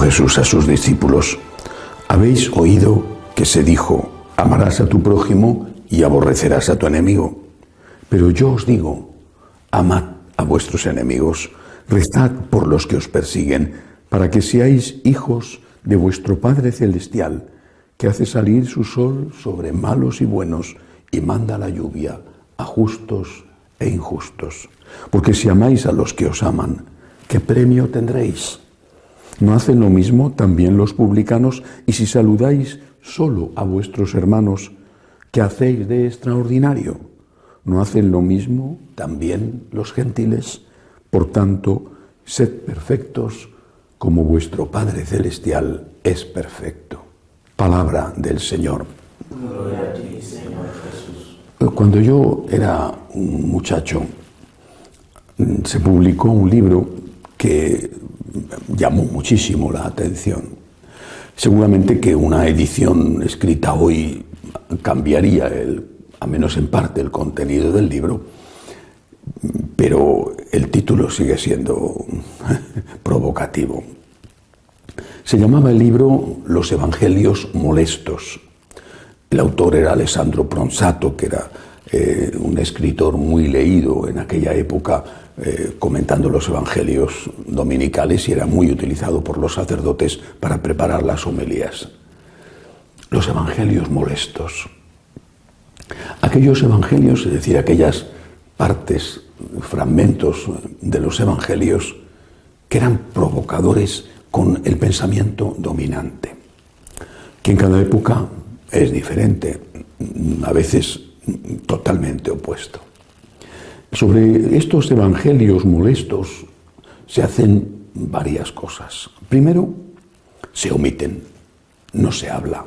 Jesús a sus discípulos: habéis oído que se dijo, amarás a tu prójimo y aborrecerás a tu enemigo. Pero yo os digo, amad a vuestros enemigos, rezad por los que os persiguen, para que seáis hijos de vuestro Padre Celestial, que hace salir su sol sobre malos y buenos y manda la lluvia a justos e injustos. Porque si amáis a los que os aman, ¿qué premio tendréis? ¿No hacen lo mismo también los publicanos? Y si saludáis solo a vuestros hermanos, ¿qué hacéis de extraordinario? ¿No hacen lo mismo también los gentiles? Por tanto, sed perfectos como vuestro Padre Celestial es perfecto. Palabra del Señor. Gloria a ti, Señor Jesús. Cuando yo era un muchacho, se publicó un libro que llamó muchísimo la atención. Seguramente que una edición escrita hoy cambiaría, al menos en parte, el contenido del libro, pero el título sigue siendo provocativo. Se llamaba el libro Los Evangelios Molestos. El autor era Alessandro Pronsato, que era un escritor muy leído en aquella época, comentando los evangelios dominicales, y era muy utilizado por los sacerdotes para preparar las homilías. Los evangelios molestos. Aquellos evangelios, es decir, aquellas partes, fragmentos de los evangelios que eran provocadores con el pensamiento dominante, que en cada época es diferente, a veces totalmente opuesto. Sobre estos evangelios molestos se hacen varias cosas. Primero, se omiten, no se habla.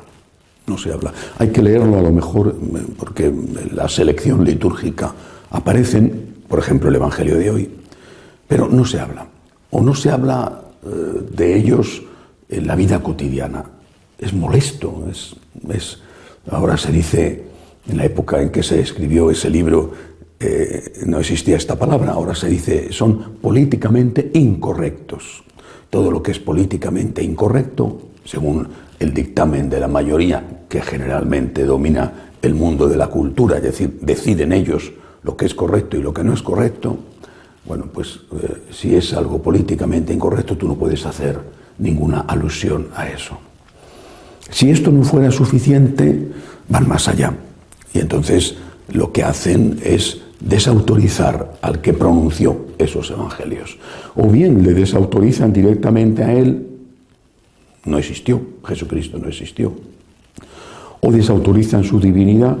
Hay que leerlo a lo mejor porque en la selección litúrgica aparecen, por ejemplo, el Evangelio de hoy, pero no se habla. O no se habla de ellos en la vida cotidiana. Es molesto, ahora se dice, en la época en que se escribió ese libro, no existía esta palabra, ahora se dice, son políticamente incorrectos. Todo lo que es políticamente incorrecto, según el dictamen de la mayoría, que generalmente domina el mundo de la cultura, es decir, deciden ellos lo que es correcto y lo que no es correcto, bueno, pues si es algo políticamente incorrecto, tú no puedes hacer ninguna alusión a eso. Si esto no fuera suficiente, van más allá. Y entonces lo que hacen es desautorizar al que pronunció esos evangelios. O bien le desautorizan directamente a él, no existió, Jesucristo no existió. O desautorizan su divinidad,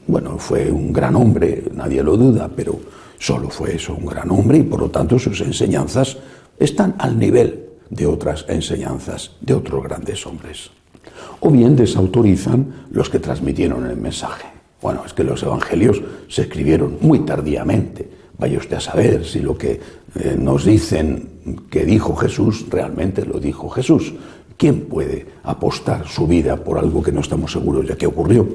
bueno, fue un gran hombre, nadie lo duda, pero solo fue eso, un gran hombre, y por lo tanto sus enseñanzas están al nivel de otras enseñanzas de otros grandes hombres. O bien desautorizan los que transmitieron el mensaje. Bueno, es que los evangelios se escribieron muy tardíamente. Vaya usted a saber si lo que nos dicen que dijo Jesús, realmente lo dijo Jesús. ¿Quién puede apostar su vida por algo que no estamos seguros de que ocurrió?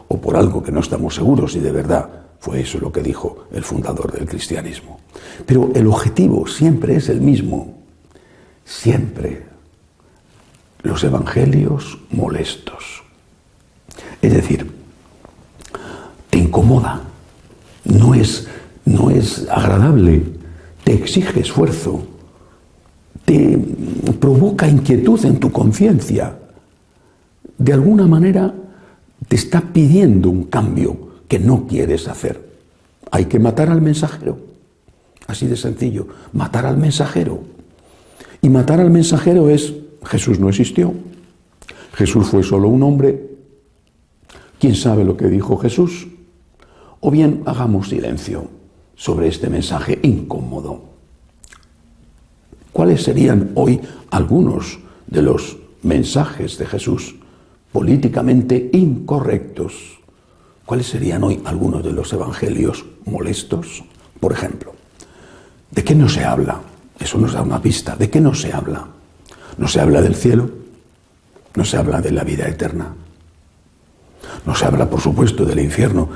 O por algo que no estamos seguros si de verdad fue eso lo que dijo el fundador del cristianismo. Pero el objetivo siempre es el mismo. Siempre. Los evangelios molestos. Es decir, te incomoda, no es agradable, te exige esfuerzo, te provoca inquietud en tu conciencia. De alguna manera te está pidiendo un cambio que no quieres hacer. Hay que matar al mensajero, así de sencillo, matar al mensajero. Y matar al mensajero es: Jesús no existió, Jesús fue solo un hombre, ¿quién sabe lo que dijo Jesús? O bien hagamos silencio sobre este mensaje incómodo. ¿Cuáles serían hoy algunos de los mensajes de Jesús políticamente incorrectos? ¿Cuáles serían hoy algunos de los evangelios molestos? Por ejemplo, ¿de qué no se habla? Eso nos da una pista. ¿De qué no se habla? No se habla del cielo, no se habla de la vida eterna, no se habla, por supuesto, del infierno,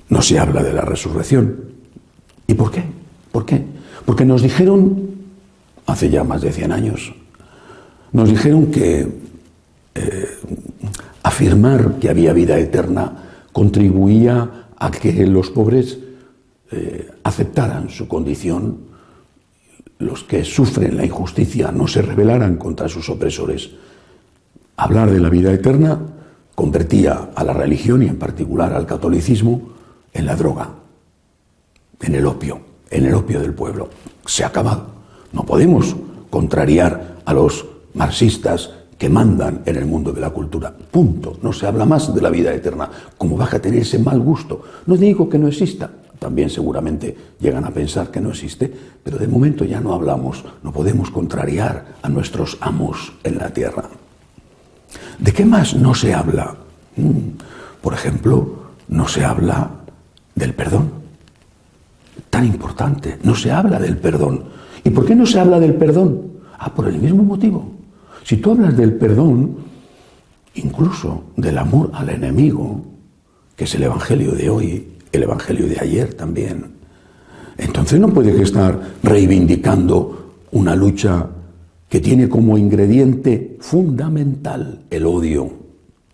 no se habla de la resurrección. ¿Y por qué? ¿Por qué? Porque nos dijeron, hace ya más de 100 años, Nos dijeron que afirmar que había vida eterna contribuía a que los pobres aceptaran su condición, los que sufren la injusticia no se rebelaran contra sus opresores. Hablar de la vida eterna convertía a la religión, y en particular al catolicismo, en la droga, en el opio del pueblo. Se ha acabado. No podemos contrariar a los marxistas que mandan en el mundo de la cultura. Punto. No se habla más de la vida eterna. ¿Cómo va a tener ese mal gusto? No digo que no exista. También seguramente llegan a pensar que no existe, pero de momento ya no hablamos, no podemos contrariar a nuestros amos en la tierra. ¿De qué más no se habla? Por ejemplo, no se habla del perdón. Tan importante, no se habla del perdón. ¿Y por qué no se habla del perdón? Por el mismo motivo. Si tú hablas del perdón, incluso del amor al enemigo, que es el Evangelio de hoy, el Evangelio de ayer también, entonces no puedes estar reivindicando una lucha que tiene como ingrediente fundamental el odio.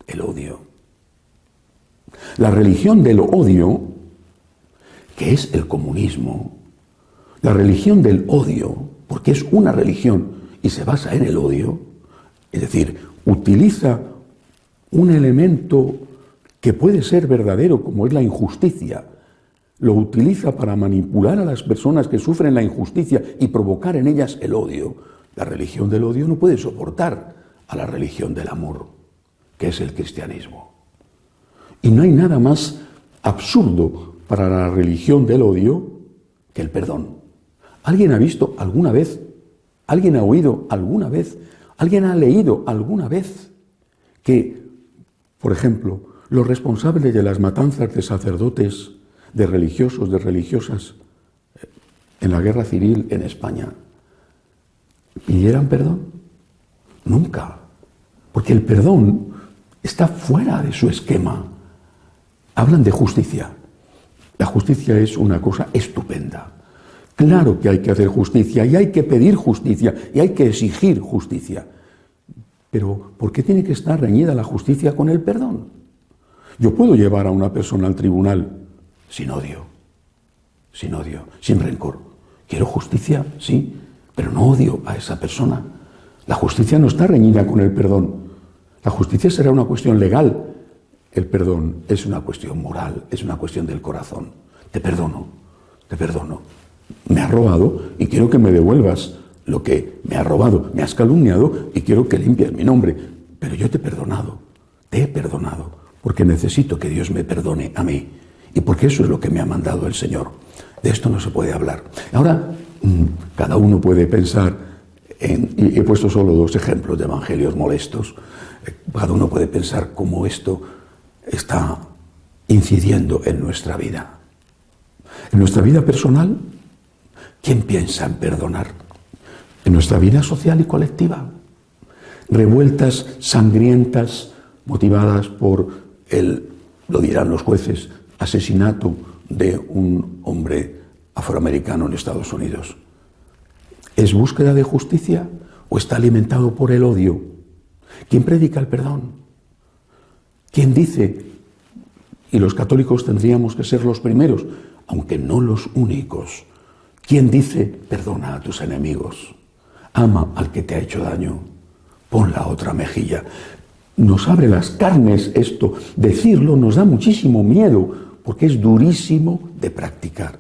El odio. La religión del odio, que es el comunismo, la religión del odio, porque es una religión y se basa en el odio, es decir, utiliza un elemento que puede ser verdadero, como es la injusticia, lo utiliza para manipular a las personas que sufren la injusticia y provocar en ellas el odio. La religión del odio no puede soportar a la religión del amor, que es el cristianismo. Y no hay nada más absurdo para la religión del odio que el perdón. ¿Alguien ha visto alguna vez? ¿Alguien ha oído alguna vez? ¿Alguien ha leído alguna vez que, por ejemplo, los responsables de las matanzas de sacerdotes, de religiosos, de religiosas en la guerra civil en España pidieran perdón? Nunca. Porque el perdón está fuera de su esquema. Hablan de justicia. La justicia es una cosa estupenda. Claro que hay que hacer justicia y hay que pedir justicia y hay que exigir justicia. Pero ¿por qué tiene que estar reñida la justicia con el perdón? Yo puedo llevar a una persona al tribunal sin odio, sin rencor. Quiero justicia, sí, pero no odio a esa persona. La justicia no está reñida con el perdón. La justicia será una cuestión legal. El perdón es una cuestión moral, es una cuestión del corazón. Te perdono. Me has robado y quiero que me devuelvas lo que me has robado. Me has calumniado y quiero que limpies mi nombre. Pero yo te he perdonado, porque necesito que Dios me perdone a mí. Y porque eso es lo que me ha mandado el Señor. De esto no se puede hablar. Ahora, cada uno puede pensar, y he puesto solo 2 ejemplos de evangelios molestos, cada uno puede pensar cómo esto está incidiendo en nuestra vida. En nuestra vida personal, ¿quién piensa en perdonar? En nuestra vida social y colectiva. Revueltas sangrientas motivadas por lo dirán los jueces, asesinato de un hombre afroamericano en Estados Unidos. ¿Es búsqueda de justicia o está alimentado por el odio? ¿Quién predica el perdón? ¿Quién dice? Y los católicos tendríamos que ser los primeros, aunque no los únicos. ¿Quién dice? Perdona a tus enemigos, ama al que te ha hecho daño, pon la otra mejilla. Nos abre las carnes esto. Decirlo nos da muchísimo miedo, porque es durísimo de practicar.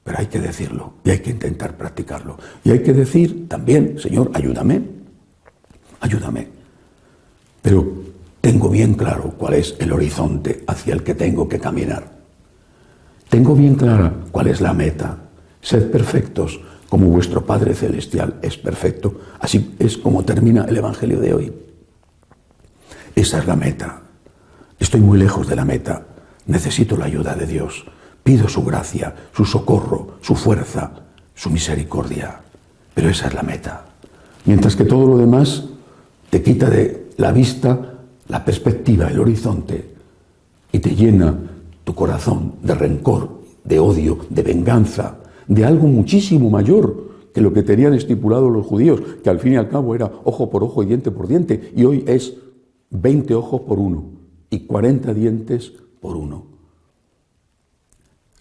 Pero hay que decirlo y hay que intentar practicarlo. Y hay que decir también, Señor, ayúdame. Pero tengo bien claro cuál es el horizonte hacia el que tengo que caminar. Tengo bien clara cuál es la meta. Sed perfectos como vuestro Padre Celestial es perfecto. Así es como termina el Evangelio de hoy. Esa es la meta. Estoy muy lejos de la meta. Necesito la ayuda de Dios. Pido su gracia, su socorro, su fuerza, su misericordia. Pero esa es la meta. Mientras que todo lo demás te quita de la vista, la perspectiva, el horizonte, y te llena tu corazón de rencor, de odio, de venganza, de algo muchísimo mayor que lo que tenían estipulado los judíos, que al fin y al cabo era ojo por ojo y diente por diente, y hoy es 20 ojos por uno y 40 dientes por uno.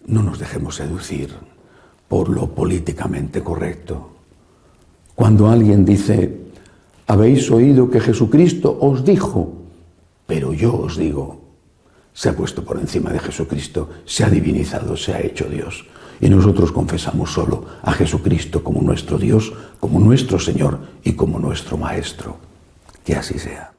No nos dejemos seducir por lo políticamente correcto. Cuando alguien dice, habéis oído que Jesucristo os dijo, pero yo os digo, se ha puesto por encima de Jesucristo, se ha divinizado, se ha hecho Dios. Y nosotros confesamos solo a Jesucristo como nuestro Dios, como nuestro Señor y como nuestro Maestro. Que así sea.